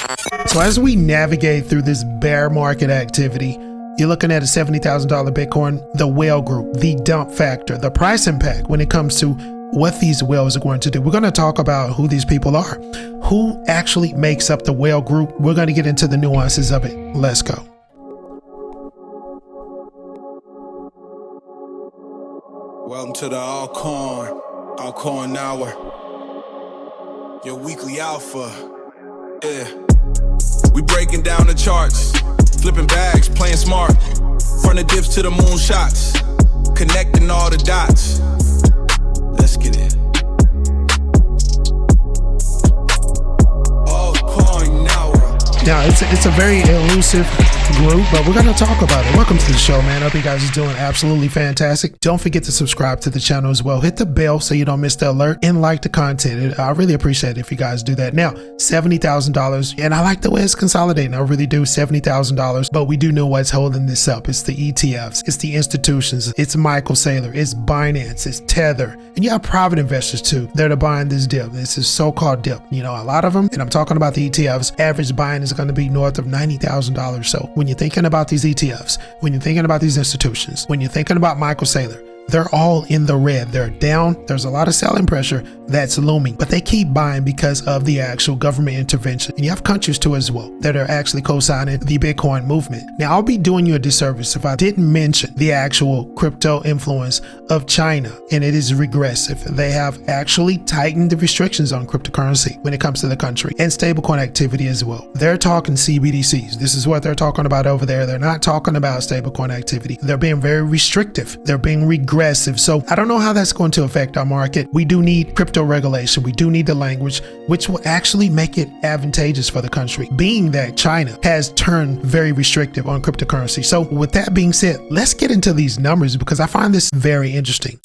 So as we navigate through this bear market activity, you're looking at a $70,000 Bitcoin, the whale group, the dump factor, the price impact when it comes to what these whales are going to do. We're going to talk about who these people are, who actually makes up the whale group. We're going to get into the nuances of it. Let's go. Welcome to the Altcoin Hour, your weekly alpha. Yeah, we breaking down the charts, flipping bags, playing smart, from the dips to the moon shots, connecting all the dots. Let's get it. Altcoin Hour. Now it's a very elusive group, but we're going to talk about it. Welcome to the show, man. I hope you guys are doing absolutely fantastic. Don't forget to subscribe to the channel as well. Hit the bell so you don't miss the alert and like the content. I really appreciate it if you guys do that. Now, $70,000, and I like the way it's consolidating. I really do. $70,000, but we do know what's holding this up. It's the ETFs, it's the institutions, it's MicroStrategy, it's Binance, it's Tether, and you have private investors too that are buying this dip. This is so-called dip. You know, a lot of them, and I'm talking about the ETFs, average buying is going to be north of $90,000. So when you're thinking about these ETFs, when you're thinking about these institutions, when you're thinking about MicroStrategy, they're all in the red. They're down. There's a lot of selling pressure that's looming, but they keep buying because of the actual government intervention. And you have countries too as well that are actually co-signing the Bitcoin movement. Now, I'll be doing you a disservice if I didn't mention the actual crypto influence of China, and it is regressive. They have actually tightened the restrictions on cryptocurrency when it comes to the country and stablecoin activity as well. They're talking CBDCs. This is what they're talking about over there. They're not talking about stablecoin activity. They're being very restrictive. They're being regressive. So I don't know how that's going to affect our market. We do need crypto regulation. We do need the language, which will actually make it advantageous for the country, being that China has turned very restrictive on cryptocurrency. So with that being said, let's get into these numbers because I find this very interesting.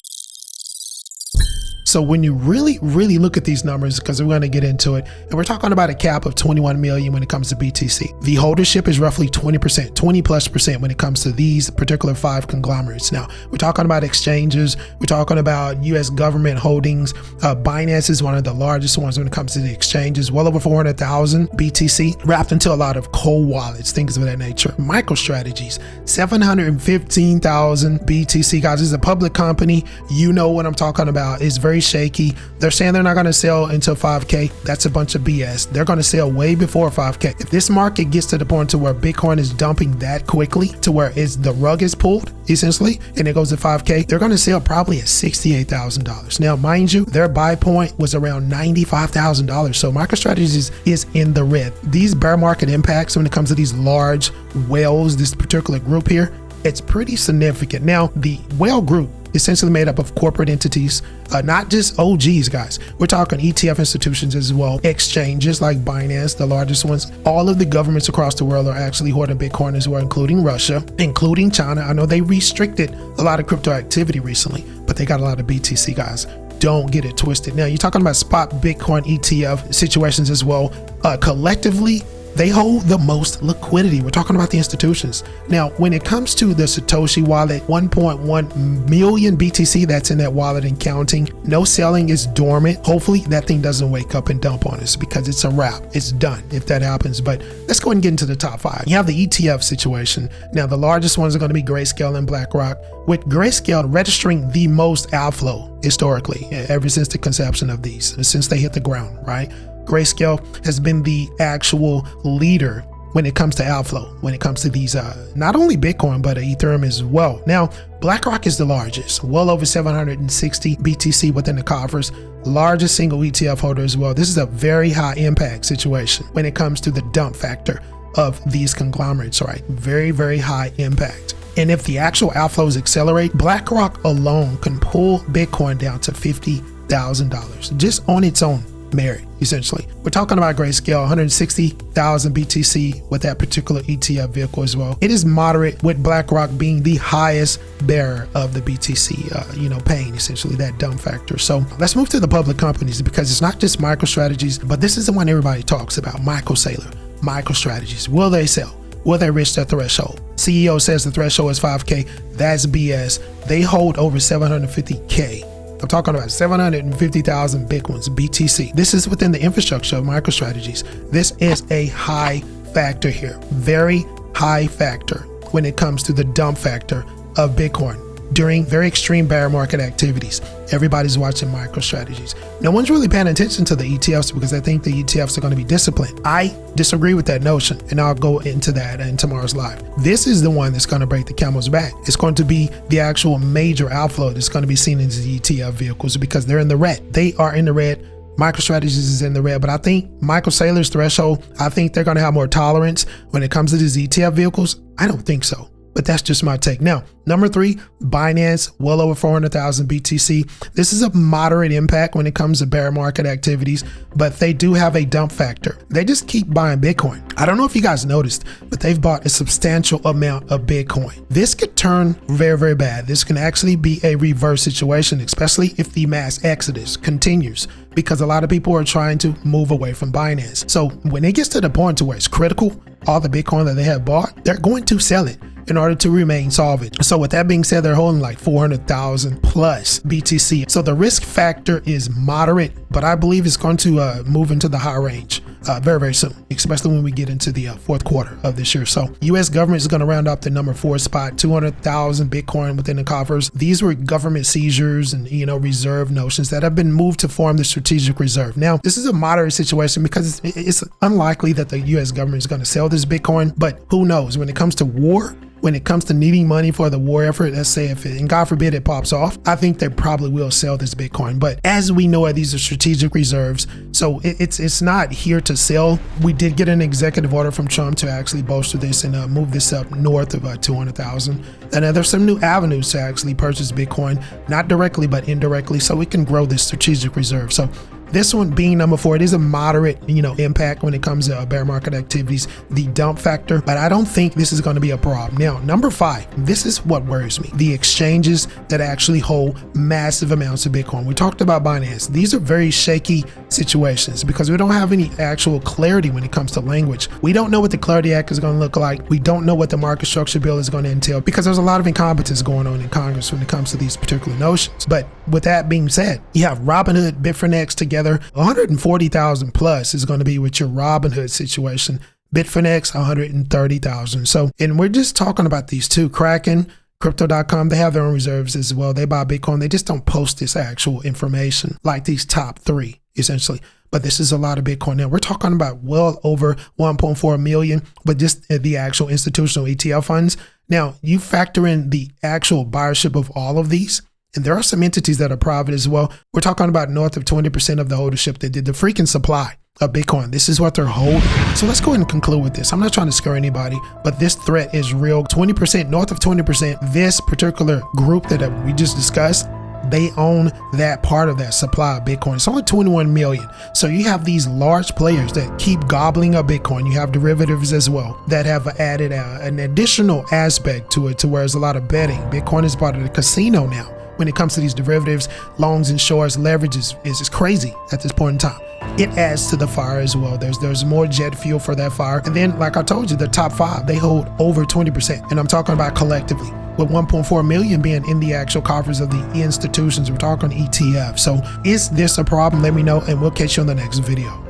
So when you really look at these numbers, because we're going to get into it, and we're talking about a cap of 21 million when it comes to BTC. The holdership is roughly 20%, 20+% when it comes to these particular 5 conglomerates. Now, we're talking about exchanges. We're talking about US government holdings. Binance is one of the largest ones when it comes to the exchanges, well over 400,000 BTC, wrapped into a lot of cold wallets, things of that nature. MicroStrategies, 715,000 BTC. Guys, this is a public company. You know what I'm talking about. It's very shaky. They're saying they're not going to sell until 5K. That's a bunch of BS. They're going to sell way before 5K. If this market gets to the point to where Bitcoin is dumping that quickly to where the rug is pulled essentially and it goes to 5K, they're going to sell probably at $68,000. Now, mind you, their buy point was around $95,000. So MicroStrategy is in the red. These bear market impacts when it comes to these large whales, this particular group here, it's pretty significant. Now, the whale group essentially made up of corporate entities, not just OGs, guys. We're talking ETF institutions as well, exchanges like Binance, the largest ones. All of the governments across the world are actually hoarding Bitcoin as well, including Russia, including China. I know they restricted a lot of crypto activity recently, but they got a lot of BTC, guys. Don't get it twisted. Now, you're talking about spot Bitcoin ETF situations as well. Collectively, they hold the most liquidity. We're talking about the institutions. Now, when it comes to the Satoshi wallet, 1.1 million BTC that's in that wallet and counting. No selling, is dormant. Hopefully that thing doesn't wake up and dump on us because it's a wrap. It's done if that happens. But let's go ahead and get into the top 5. You have the ETF situation. Now, the largest ones are going to be Grayscale and BlackRock, with Grayscale registering the most outflow historically ever since the conception of these, since they hit the ground, right? Grayscale has been the actual leader when it comes to outflow, when it comes to these, not only Bitcoin, but Ethereum as well. Now, BlackRock is the largest, well over 760 BTC within the coffers, largest single ETF holder as well. This is a very high impact situation when it comes to the dump factor of these conglomerates, right? Very high impact. And if the actual outflows accelerate, BlackRock alone can pull Bitcoin down to $50,000 just on its own merit, essentially. We're talking about Grayscale, 160,000 BTC with that particular ETF vehicle as well. It is moderate, with BlackRock being the highest bearer of the BTC, paying essentially that dump factor. So let's move to the public companies, because it's not just MicroStrategies, but this is the one everybody talks about, MicroStrategies. Will they sell? Will they reach their threshold? CEO says the threshold is 5K. That's BS. They hold over 750K I'm talking about 750,000 Bitcoins, BTC. This is within the infrastructure of MicroStrategies. This is a high factor here, very high factor when it comes to the dump factor of Bitcoin during very extreme bear market activities. Everybody's watching MicroStrategies. No one's really paying attention to the ETFs because I think the ETFs are going to be disciplined. I disagree with that notion, and I'll go into that in tomorrow's live. This is the one that's going to break the camel's back. It's going to be the actual major outflow that's going to be seen in the ETF vehicles because they're in the red. They are in the red. MicroStrategies is in the red, but I think Michael Saylor's threshold, I think they're going to have more tolerance when it comes to these ETF vehicles. I don't think so, but that's just my take. Now, number 3, Binance, well over 400,000 BTC. This is a moderate impact when it comes to bear market activities, but they do have a dump factor. They just keep buying Bitcoin. I don't know if you guys noticed, but they've bought a substantial amount of Bitcoin. This could turn very, very bad. This can actually be a reverse situation, especially if the mass exodus continues, because a lot of people are trying to move away from Binance. So when it gets to the point to where it's critical, all the Bitcoin that they have bought, they're going to sell it in order to remain solvent. So with that being said, they're holding like 400,000 plus BTC. So the risk factor is moderate, but I believe it's going to move into the high range very, very soon, especially when we get into the fourth quarter of this year. So US government is going to round up the number 4 spot, 200,000 Bitcoin within the coffers. These were government seizures and, reserve notions that have been moved to form the strategic reserve. Now, this is a moderate situation because it's unlikely that the US government is going to sell this Bitcoin, but who knows when it comes to war, when it comes to needing money for the war effort, let's say if it, and God forbid it pops off, I think they probably will sell this Bitcoin. But as we know, these are strategic reserves, so it's not here to sell. We did get an executive order from Trump to actually bolster this and move this up north of 200,000. And there's some new avenues to actually purchase Bitcoin, not directly but indirectly, so we can grow this strategic reserve. So this one being number 4, it is a moderate, impact when it comes to bear market activities, the dump factor, but I don't think this is going to be a problem. Now, number 5, this is what worries me. The exchanges that actually hold massive amounts of Bitcoin. We talked about Binance. These are very shaky situations because we don't have any actual clarity when it comes to language. We don't know what the Clarity Act is going to look like. We don't know what the market structure bill is going to entail because there's a lot of incompetence going on in Congress when it comes to these particular notions. But with that being said, you have Robinhood, Bitfinex together. 140,000 plus is going to be with your Robinhood situation. Bitfinex 130,000. So, and we're just talking about these two. Kraken, Crypto.com, they have their own reserves as well. They buy Bitcoin. They just don't post this actual information like these top 3 essentially. But this is a lot of Bitcoin. Now we're talking about well over 1.4 million, but just the actual institutional ETF funds. Now you factor in the actual buyership of all of these. And there are some entities that are private as well. We're talking about north of 20% of the holdership that did the freaking supply of Bitcoin. This is what they're holding. So let's go ahead and conclude with this. I'm not trying to scare anybody, but this threat is real. 20%, north of 20%, this particular group that we just discussed, they own that part of that supply of Bitcoin. It's only 21 million. So you have these large players that keep gobbling up Bitcoin. You have derivatives as well that have added an additional aspect to it to where there's a lot of betting. Bitcoin is part of the casino now. When it comes to these derivatives, longs and shorts, leverage is crazy at this point in time. It adds to the fire as well. There's more jet fuel for that fire. And then, like I told you, the top 5, they hold over 20%. And I'm talking about collectively, with 1.4 million being in the actual coffers of the institutions. We're talking ETF. So is this a problem? Let me know, and we'll catch you on the next video.